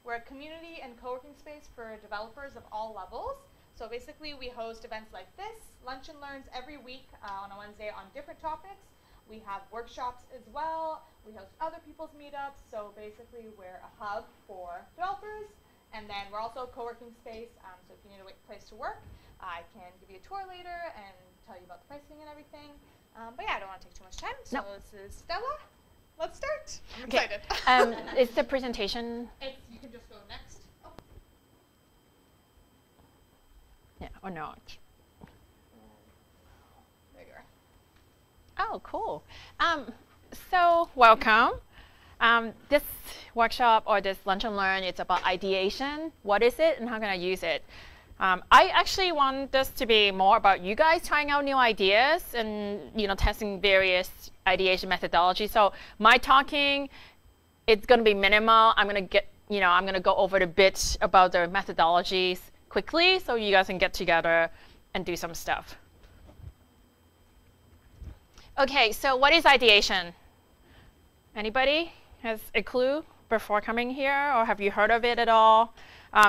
We're a community and co-working space for developers of all levels. So basically, we host events like this, lunch and learns every week on a Wednesday on different topics. We have workshops as well. We host other people's meetups. So basically, we're a hub for developers. And then we're also a co-working space. So if you need a place to work, I can give you a tour later and tell you about the pricing and everything. But yeah, I don't want to take too much time. So this is Stella. Let's start. I'm excited. Is the presentation? You can just go next. Oh. Yeah, or not? There you are. Oh, cool. So welcome. This workshop or this lunch and learn, it's about ideation. What is it and how can I use it? I actually want this to be more about you guys trying out new ideas and testing various ideation methodologies. So my talking, it's going to be minimal. I'm going to go over the bits about the methodologies quickly so you guys can get together and do some stuff. Okay, so what is ideation? Anybody has a clue before coming here, or have you heard of it at all?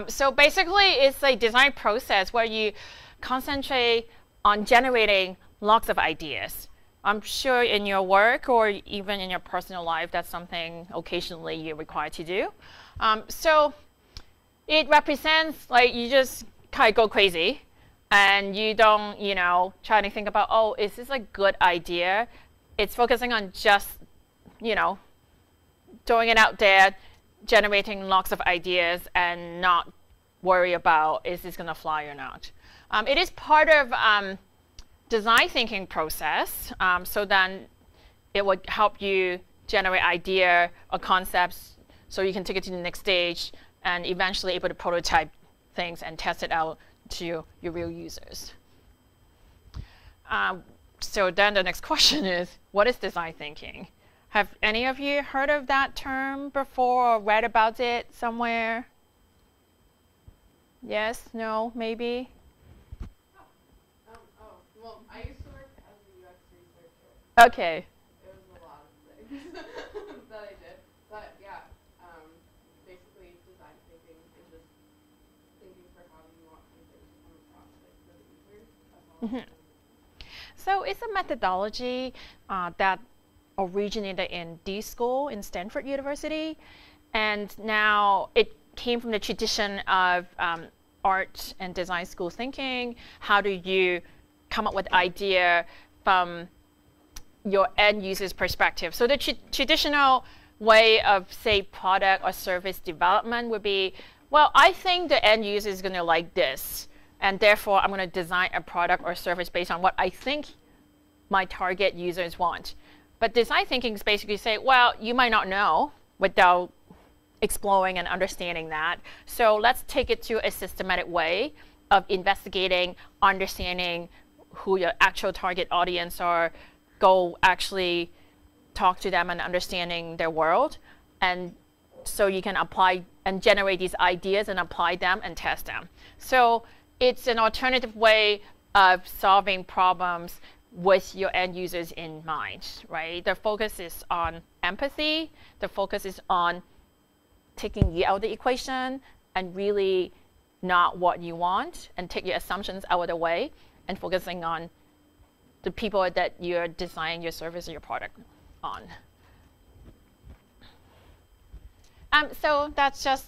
So basically, it's a design process where you concentrate on generating lots of ideas. I'm sure in your work or even in your personal life, that's something occasionally you're required to do. So it represents like you just kind of go crazy and you don't, try to think about, oh, is this a good idea? It's focusing on just, throwing it out there, generating lots of ideas and not worry about is this going to fly or not. It is part of design thinking process, so then it would help you generate idea or concepts so you can take it to the next stage and eventually able to prototype things and test it out to your real users. So then the next question is, what is design thinking? Have any of you heard of that term before or read about it somewhere? Yes, no, maybe? Well, I used to work as a UX researcher. Okay. It was a lot of things that I did. But yeah, basically design thinking is just thinking for how you want something to come across for the user. That's all. So it's a methodology that originated in D-School in Stanford University. And now it came from the tradition of art and design school thinking. How do you come up with idea from your end user's perspective? So the traditional way of, say, product or service development would be, well, I think the end user is going to like this, and therefore I'm going to design a product or service based on what I think my target users want. But design thinking is basically say, well, you might not know without exploring and understanding that. So let's take it to a systematic way of investigating, understanding who your actual target audience are, go actually talk to them and understanding their world. And so you can apply and generate these ideas and apply them and test them. So it's an alternative way of solving problems with your end users in mind, right? The focus is on empathy. The focus is on taking you out of the equation and really not what you want, and take your assumptions out of the way and focusing on the people that you're designing your service or your product on. So that's just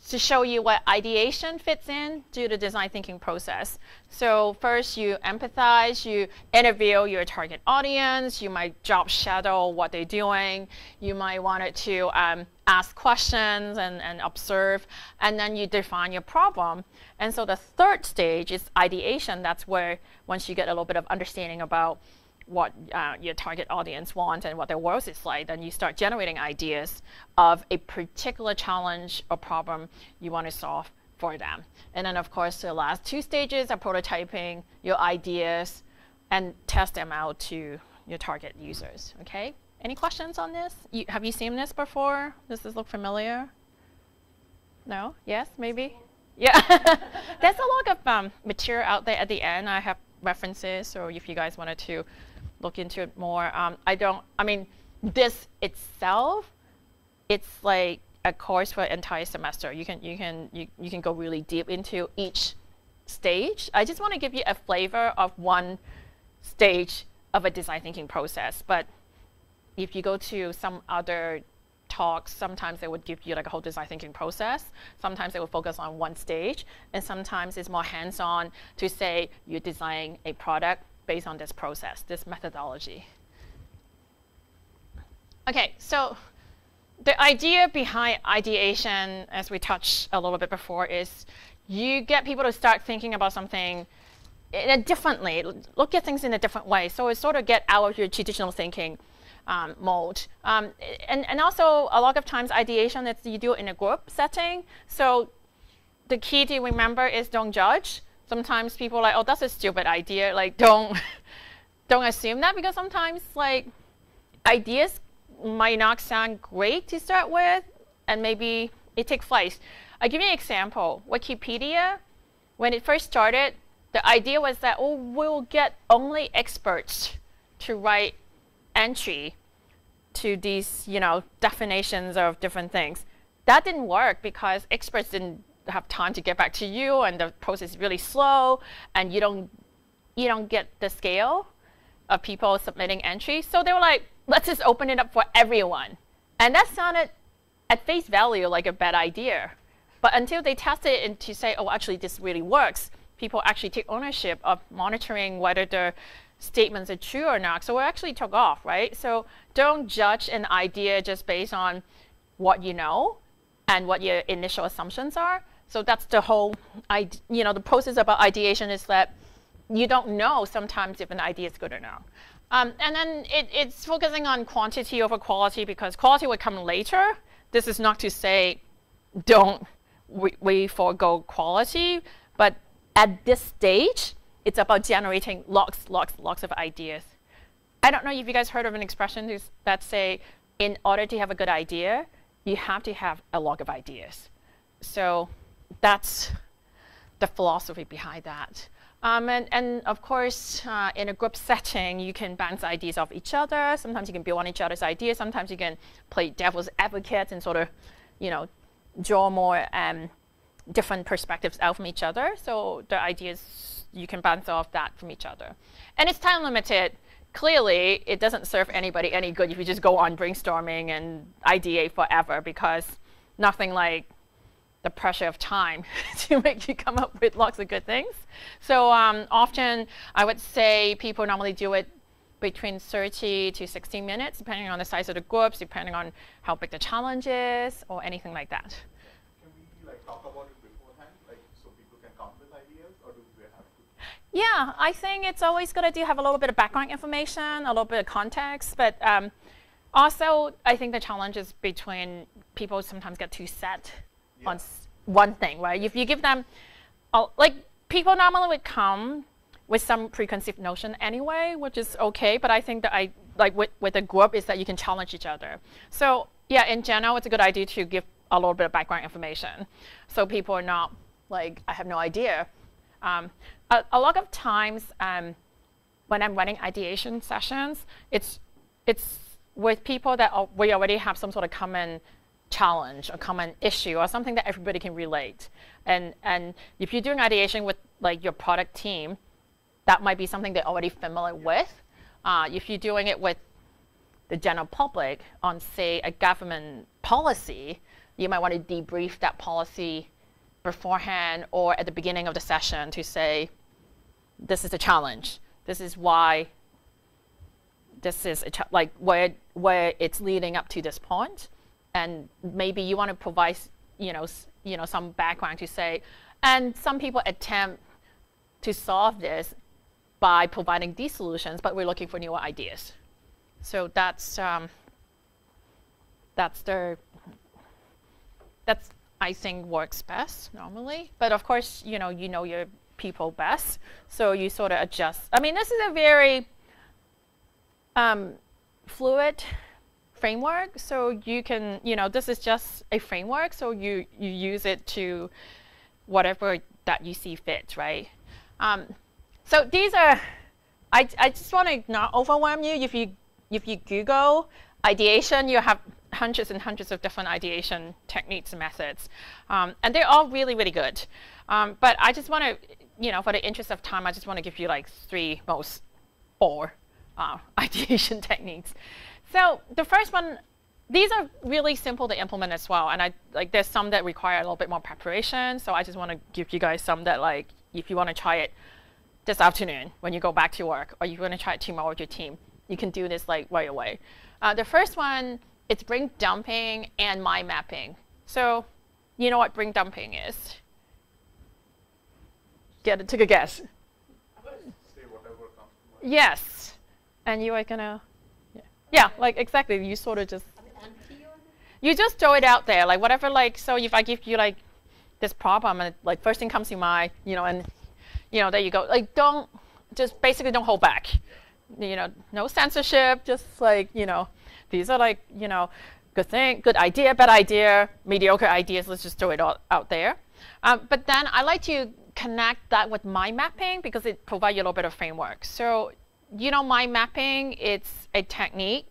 to show you what ideation fits in to the design thinking process. So first you empathize, you interview your target audience, you might job shadow what they're doing, you might want it to ask questions and observe, and then you define your problem. And so the third stage is ideation. That's where once you get a little bit of understanding about what your target audience wants and what their world is like, then you start generating ideas of a particular challenge or problem you want to solve for them. And then, of course, the last two stages are prototyping your ideas and test them out to your target users. Okay? Any questions on this? Have you seen this before? Does this look familiar? No? Yes? Maybe? Yeah. There's a lot of material out there at the end. I have references, so if you guys wanted to look into it more. I mean, this itself, it's like a course for an entire semester. You can go really deep into each stage. I just want to give you a flavor of one stage of a design thinking process. But if you go to some other talks, sometimes they would give you like a whole design thinking process. Sometimes they would focus on one stage, and sometimes it's more hands-on to say you're designing a product based on this process, this methodology. Okay, so the idea behind ideation, as we touched a little bit before, is you get people to start thinking about something in a differently, look at things in a different way. So it sort of get out of your traditional thinking mode. And also, a lot of times, ideation, is you do it in a group setting. So the key to remember is don't judge. Sometimes people are like, oh, that's a stupid idea. Like, don't assume that, because sometimes, like, ideas might not sound great to start with, and maybe it takes flight. I'll give you an example. Wikipedia, when it first started, the idea was that, oh, we'll get only experts to write entry to these, definitions of different things. That didn't work because experts didn't have time to get back to you, and the process is really slow, and you don't get the scale of people submitting entries. So they were like, let's just open it up for everyone. And that sounded at face value like a bad idea. But until they tested it and to say, oh, actually this really works, people actually take ownership of monitoring whether the statements are true or not. So it actually took off, right? So don't judge an idea just based on what you know and what your initial assumptions are. So that's the whole, the process about ideation is that you don't know sometimes if an idea is good or not. And then it's focusing on quantity over quality, because quality will come later. This is not to say don't we forego quality, but at this stage, it's about generating lots of ideas. I don't know if you guys heard of an expression that say, in order to have a good idea, you have to have a lot of ideas. So that's the philosophy behind that. And of course, in a group setting, you can bounce ideas off each other. Sometimes you can build on each other's ideas. Sometimes you can play devil's advocate and sort of, draw more different perspectives out from each other. So the ideas, you can bounce off that from each other. And it's time limited. Clearly, it doesn't serve anybody any good if you just go on brainstorming and ideate forever, because nothing like the pressure of time to make you come up with lots of good things. So often, I would say people normally do it between 30 to 60 minutes, depending on the size of the groups, depending on how big the challenge is, or anything like that. Can we talk about it beforehand, so people can come with ideas, or do we have to? Yeah, I think it's always good to have a little bit of background information, a little bit of context, but also I think the challenge is between people sometimes get too set on one thing, right? If you give them, people normally would come with some preconceived notion anyway, which is okay, but I think that with a group is that you can challenge each other. So yeah, in general, it's a good idea to give a little bit of background information, so people are not like, I have no idea. A lot of times when I'm running ideation sessions, it's with people that we already have some sort of common challenge, a common issue, or something that everybody can relate. And if you're doing ideation with your product team, that might be something they're already familiar with. If you're doing it with the general public on, say, a government policy, you might want to debrief that policy beforehand or at the beginning of the session to say, this is a challenge. This is why this is where it's leading up to this point. And maybe you want to provide, some background to say, and some people attempt to solve this by providing these solutions, but we're looking for newer ideas. So that's I think works best normally. But of course, you know your people best, so you sort of adjust. I mean, this is a very fluid framework, so you can, this is just a framework, so you use it to whatever that you see fit, right? So these are, I just want to not overwhelm you. If you Google ideation, you have hundreds and hundreds of different ideation techniques and methods. And they're all really, really good. But I just want to, for the interest of time, I just want to give you like four ideation techniques. So the first one, these are really simple to implement as well. And there's some that require a little bit more preparation. So I just want to give you guys some that if you want to try it this afternoon when you go back to work, or you want to try it tomorrow with your team, you can do this right away. The first one, it's bring dumping and mind mapping. So you know what bring dumping is? Take a guess. Say whatever comes to mind. Yes. And you are gonna, yeah, like exactly. You sort of just, you just throw it out there, like whatever, so if I give you this problem and first thing comes to mind, and there you go. Basically don't hold back. No censorship, just these are good idea, bad idea, mediocre ideas, let's just throw it all out there. But then I like to connect that with mind mapping because it provides you a little bit of framework. So, mind mapping, it's a technique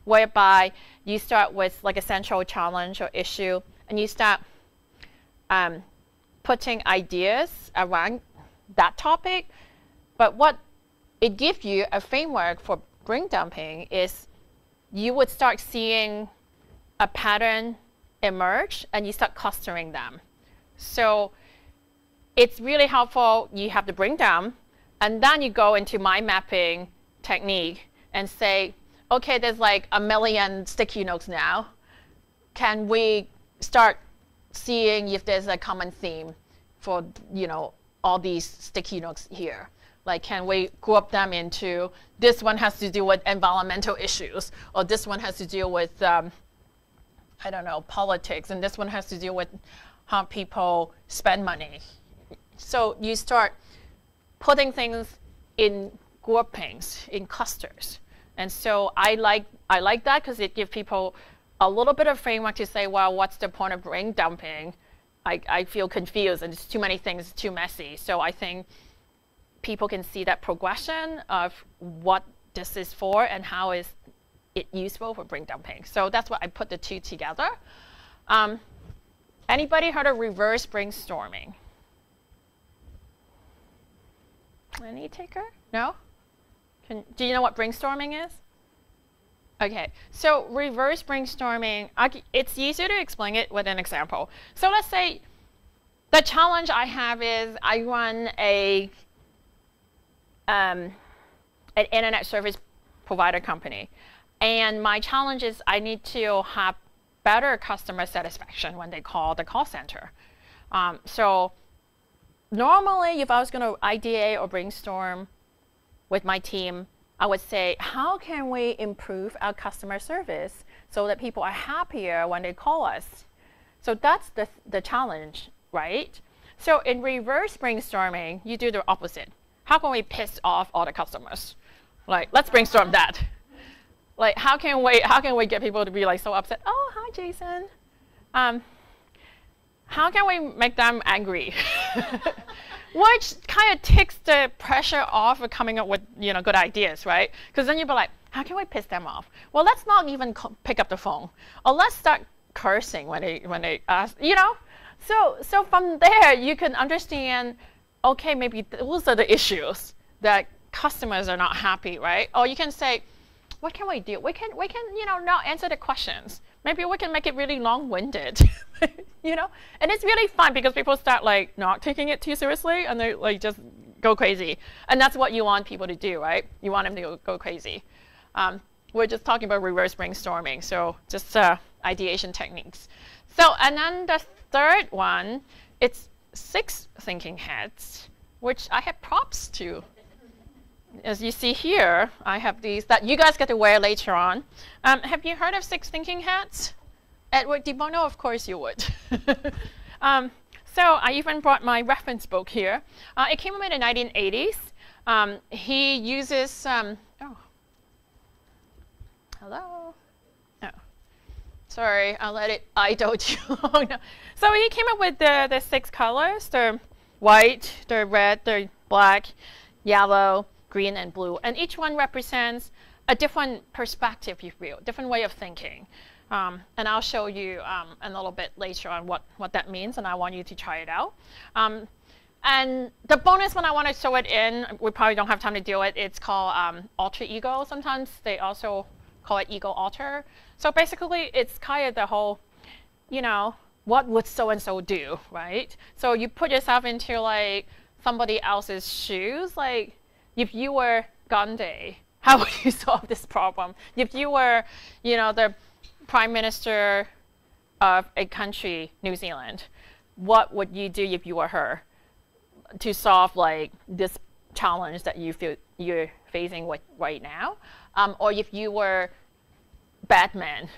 whereby you start with a central challenge or issue, and you start putting ideas around that topic. But what it gives you a framework for bring dumping is you would start seeing a pattern emerge and you start clustering them. So it's really helpful. You have the bring down, and then you go into mind mapping technique and say, okay, there's a million sticky notes now. Can we start seeing if there's a common theme for all these sticky notes here? Can we group them into, this one has to do with environmental issues, or this one has to deal with, I don't know, politics, and this one has to deal with how people spend money. So you start putting things in groupings, in clusters. And so I like that because it gives people a little bit of framework to say, well, what's the point of bring dumping? I feel confused and it's too many things, it's too messy. So I think people can see that progression of what this is for and how is it useful for bring dumping. So that's why I put the two together. Anybody heard of reverse brainstorming? Any taker? No? Do you know what brainstorming is? Okay, so reverse brainstorming, it's easier to explain it with an example. So let's say the challenge I have is I run an internet service provider company. And my challenge is I need to have better customer satisfaction when they call the call center. So normally, if I was going to ideate or brainstorm with my team, I would say, how can we improve our customer service so that people are happier when they call us? So that's the challenge, right? So in reverse brainstorming, you do the opposite. How can we piss off all the customers? Let's brainstorm that. How can we get people to be so upset? Oh, hi, Jason. How can we make them angry? Which kind of takes the pressure off of coming up with good ideas, right? Because then you'll be like, how can we piss them off? Well, let's not even pick up the phone, or let's start cursing when they ask, So from there you can understand, okay, maybe those are the issues that customers are not happy, right? Or you can say, what can we do? We can not answer the questions. Maybe we can make it really long-winded, And it's really fun because people start not taking it too seriously and they just go crazy. And that's what you want people to do, right? You want them to go crazy. We're just talking about reverse brainstorming, so just ideation techniques. So, and then the third one, it's 6 thinking heads, which I have props to. As you see here, I have these that you guys get to wear later on. Have you heard of 6 thinking hats? Edward de Bono, of course you would. So I even brought my reference book here. It came out in the 1980s. He uses, oh, hello? Oh, sorry, I'll let it idle too long. No. So he came up with the 6 colors, the white, the red, the black, yellow, green, and blue. And each one represents a different perspective, if you will, different way of thinking. And I'll show you a little bit later on what that means, and I want you to try it out. And the bonus one I want to show it in, we probably don't have time to do it, it's called alter ego. Sometimes they also call it ego alter. So basically, it's kind of the whole, what would so-and-so do, right? So you put yourself into like somebody else's shoes. Like if you were Gandhi, how would you solve this problem? If you were, the Prime Minister of a country, New Zealand, what would you do if you were her to solve like this challenge that you feel you're facing with right now? Or if you were Batman,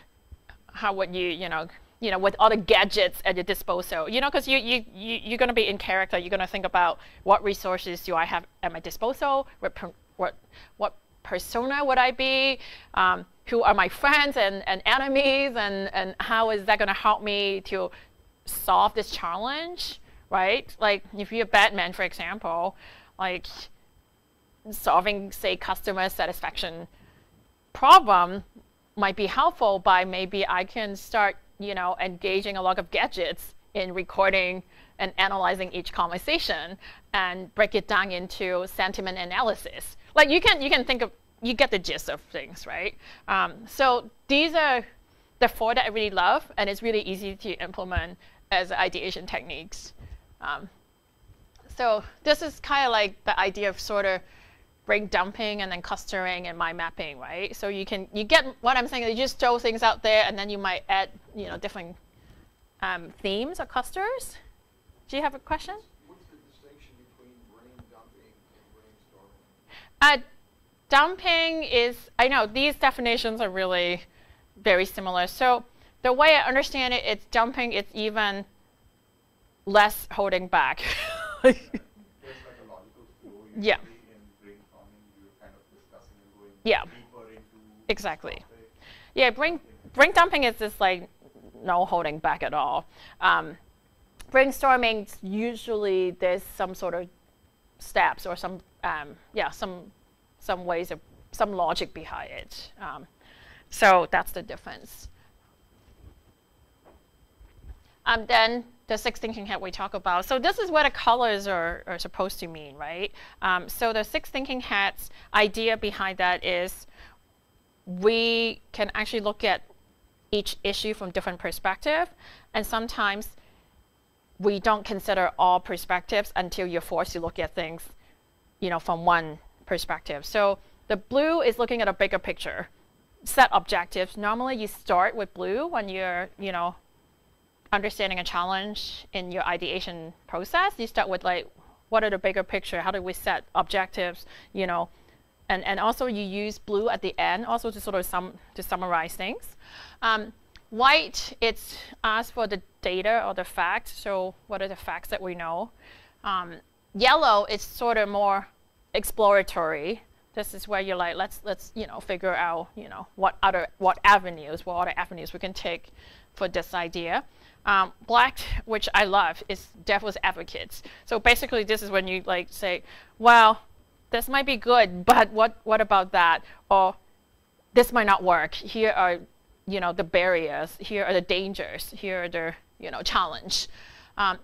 how would you, with all the gadgets at your disposal, because you're going to be in character. You're going to think about what resources do I have at my disposal, what persona would I be, who are my friends and enemies, and how is that going to help me to solve this challenge, right? Like if you're Batman, for example, like solving, say, customer satisfaction problem might be helpful by maybe I can start, engaging a lot of gadgets in recording and analyzing each conversation and break it down into sentiment analysis. Like you get the gist of things, right? So these are the 4 that I really love, and it's really easy to implement as ideation techniques. So this is kind of like the idea of sort of brain dumping and then clustering and mind mapping, right? So you get what I'm saying. You just throw things out there, and then you might add, different themes or clusters. Do you have a question? What's the distinction between brain dumping and brainstorming? Dumping is, I know these definitions are really very similar. So the way I understand it, it's dumping. It's even less holding back. There's like a logical flow. Yeah. In brainstorming, you're kind of discussing and going Yeah. deeper into Exactly. topic. Yeah, brain dumping is just like no holding back at all. Brainstorming, usually there's some sort of steps or some ways of some logic behind it. So that's the difference. Then the 6 thinking hat we talk about. So this is what the colors are supposed to mean, right? So the 6 thinking hats idea behind that is we can actually look at each issue from different perspectives, and sometimes we don't consider all perspectives until you're forced to look at things, from one perspective. So the blue is looking at a bigger picture, set objectives. Normally you start with blue when you're, understanding a challenge in your ideation process. You start with like, what are the bigger picture? How do we set objectives? And also you use blue at the end also to sort of summarize things. White, it's asks for the data or the facts. So what are the facts that we know? Yellow is sort of more exploratory. This is where you're like, let's figure out what other avenues we can take for this idea. Black, which I love, is devil's advocates. So basically, this is when you like say, well, this might be good, but what about that? Or this might not work. Here are the barriers. Here are the dangers. Here are the challenge.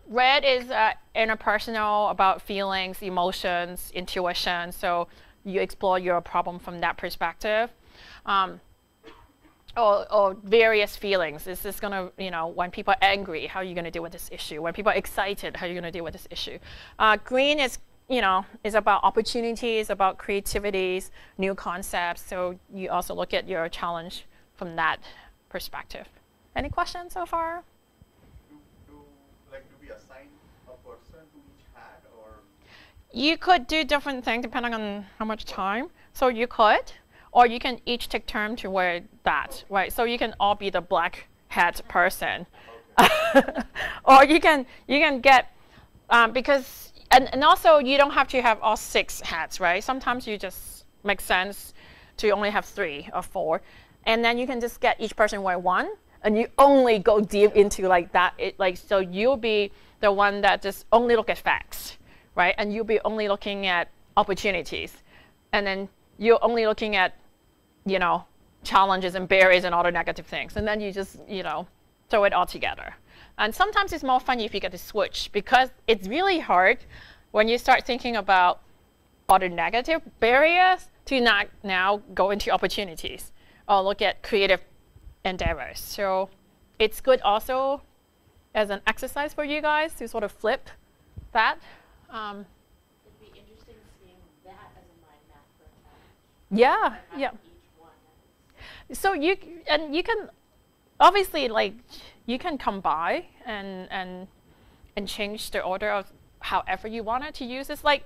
Red is interpersonal, about feelings, emotions, intuition. So you explore your problem from that perspective. Or various feelings. Is this going to, when people are angry, how are you going to deal with this issue? When people are excited, how are you going to deal with this issue? Green is, is about opportunities, about creativities, new concepts. So you also look at your challenge from that perspective. Any questions so far? Do we assign a person to each hat, or? You could do different things depending on how much time. So you could. Or you can each take turn to wear that, right? So you can all be the black hat person. Okay. Or you can get, because, and also you don't have to have all 6 hats, right? Sometimes you just make sense to only have 3 or 4. And then you can just get each person wear 1, and you only go deep into like that. So you'll be the one that just only look at facts, right? And you'll be only looking at opportunities. And then you're only looking at, challenges and barriers and all the negative things. And then you just, throw it all together. And sometimes it's more fun if you get to switch, because it's really hard when you start thinking about all the negative barriers to not now go into opportunities or look at creative endeavors. So it's good also as an exercise for you guys to sort of flip that. It'd be interesting seeing that as a mind map for a challenge. Yeah, yeah. Each one So you can obviously, like, you can come by and change the order of however you want it to use. It's like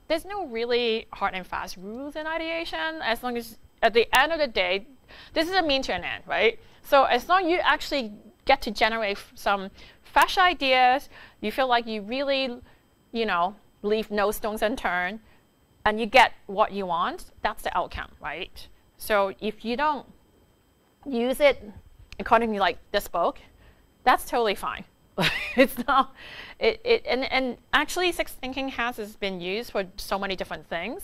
there's no really hard and fast rules in ideation, as long as at the end of the day, this is a mean to an end, right? So as long as you actually get to generate some fresh ideas, you feel like you really, leave no stones unturned, and you get what you want, that's the outcome, right? So if you don't use it according to like this book, that's totally fine. It's not, and actually Six Thinking has been used for so many different things,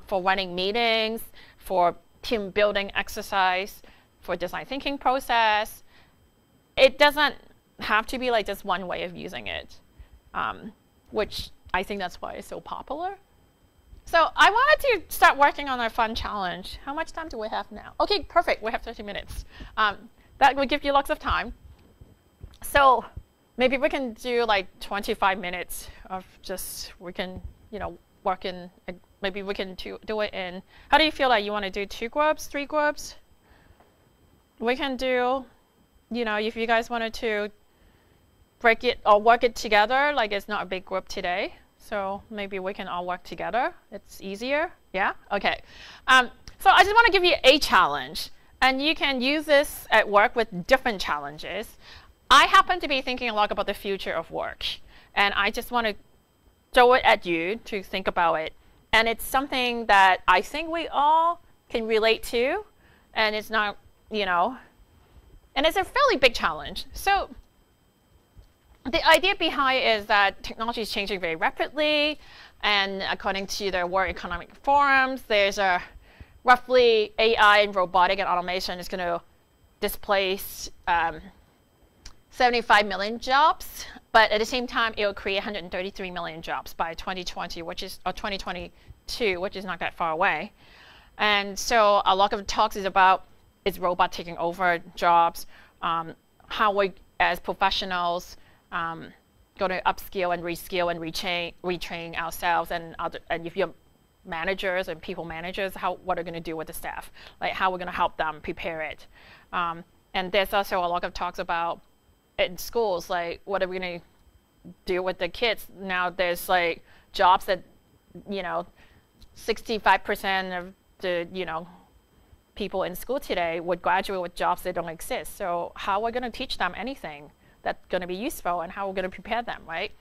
for running meetings, for team building exercise, for design thinking process. It doesn't have to be like just one way of using it, which I think that's why it's so popular. So I wanted to start working on a fun challenge. How much time do we have now? Okay, perfect. We have 30 minutes. That will give you lots of time. So maybe we can do like 25 minutes of just, we can, work in, maybe we can do it in, how do you feel like you want to do 2 groups, 3 groups? We can do, if you guys wanted to break it or work it together, like it's not a big group today. So maybe we can all work together. It's easier. Yeah? Okay. So I just want to give you a challenge. And you can use this at work with different challenges. I happen to be thinking a lot about the future of work. And I just want to throw it at you to think about it. And it's something that I think we all can relate to. And it's not, and it's a fairly big challenge. So the idea behind it is that technology is changing very rapidly. And according to the World Economic Forums, there's a roughly AI and robotic and automation is going to displace 75 million jobs, but at the same time, it will create 133 million jobs by 2020, or 2022, which is not that far away. And so a lot of talks is about is robot taking over jobs, how we as professionals going to upskill and reskill and retrain ourselves, and if you're managers and people managers, what are going to do with the staff, like how we're going to help them prepare it. And there's also a lot of talks about in schools, like what are we going to do with the kids? Now there's like jobs that, 65% of the, people in school today would graduate with jobs that don't exist. So how are we going to teach them anything that's going to be useful, and how we're going to prepare them, right?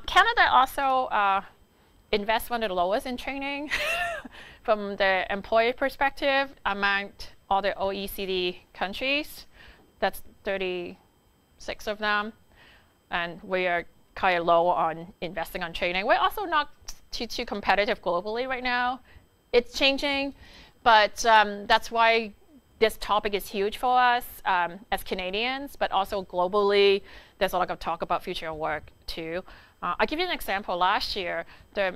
Canada also invests one of the lowest in training from the employer perspective among all the OECD countries. That's 36 of them. And we are kind of low on investing on training. We're also not too competitive globally right now. It's changing, but that's why this topic is huge for us as Canadians, but also globally, there's a lot of talk about future of work too. I'll give you an example. Last year, the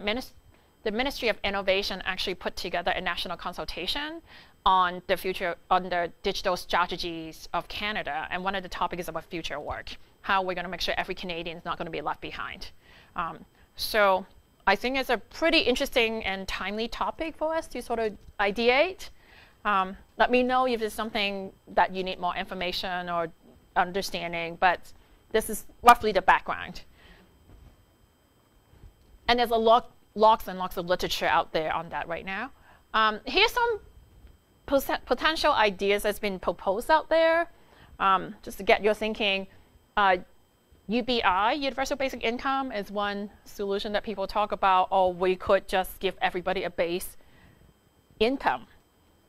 Ministry of Innovation actually put together a national consultation on the digital strategies of Canada, and one of the topics is about future work, how we're going to make sure every Canadian is not going to be left behind. So I think it's a pretty interesting and timely topic for us to sort of ideate. Let me know if there's something that you need more information or understanding, but this is roughly the background. And there's lots and lots of literature out there on that right now. Here's some potential ideas that's been proposed out there, just to get your thinking. UBI, Universal Basic Income, is one solution that people talk about, or we could just give everybody a base income.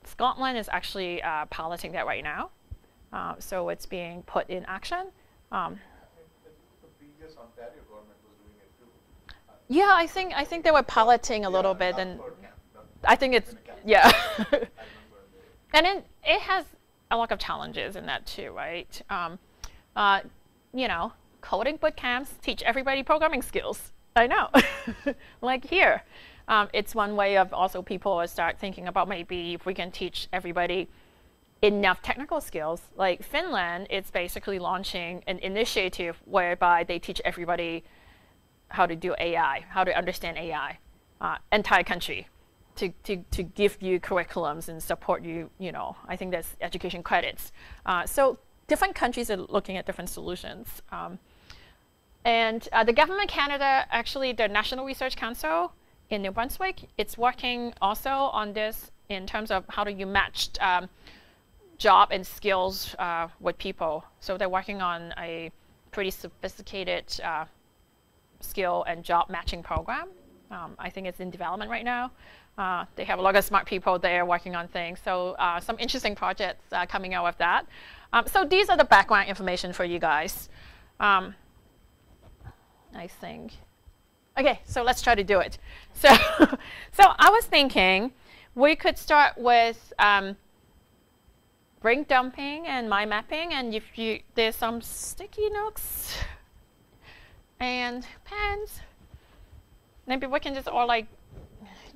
Scotland is actually piloting that right now, so it's being put in action. The previous Ontario government was doing it too. Yeah, I think they were piloting a little bit, and I think it's, yeah. And it has a lot of challenges in that too, right? You know, coding boot camps teach everybody programming skills. I know, like here. It's one way of also people start thinking about maybe if we can teach everybody enough technical skills. Like Finland, it's basically launching an initiative whereby they teach everybody how to do AI, how to understand AI, entire country, to give you curriculums and support you, you know, I think that's education credits. So different countries are looking at different solutions. And the government of Canada, actually the National Research Council in New Brunswick, it's working also on this in terms of how do you match job and skills with people. So they're working on a pretty sophisticated skill and job matching program. I think it's in development right now. They have a lot of smart people there working on things. So some interesting projects coming out of that. So these are the background information for you guys. I think. Okay, so let's try to do it. So, so I was thinking we could start with brain dumping and mind mapping, and if you there's some sticky notes and pens, maybe we can just all like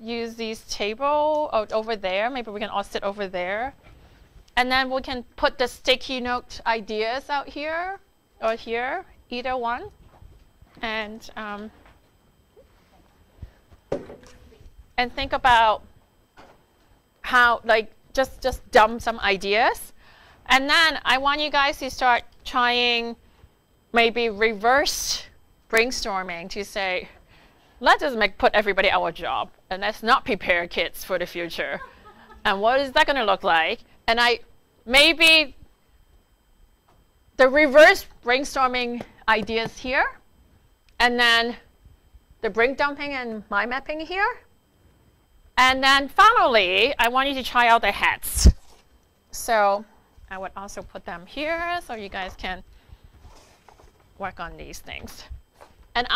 use these table over there. Maybe we can all sit over there, and then we can put the sticky note ideas out here or here, either one, and think about how like just dump some ideas. And then I want you guys to start trying maybe reverse brainstorming to say, let's just put everybody out of job and let's not prepare kids for the future. And what is that going to look like? And maybe the reverse brainstorming ideas here, and then the brain dumping and mind mapping here. And then finally, I want you to try out the hats. So I would also put them here so you guys can work on these things. And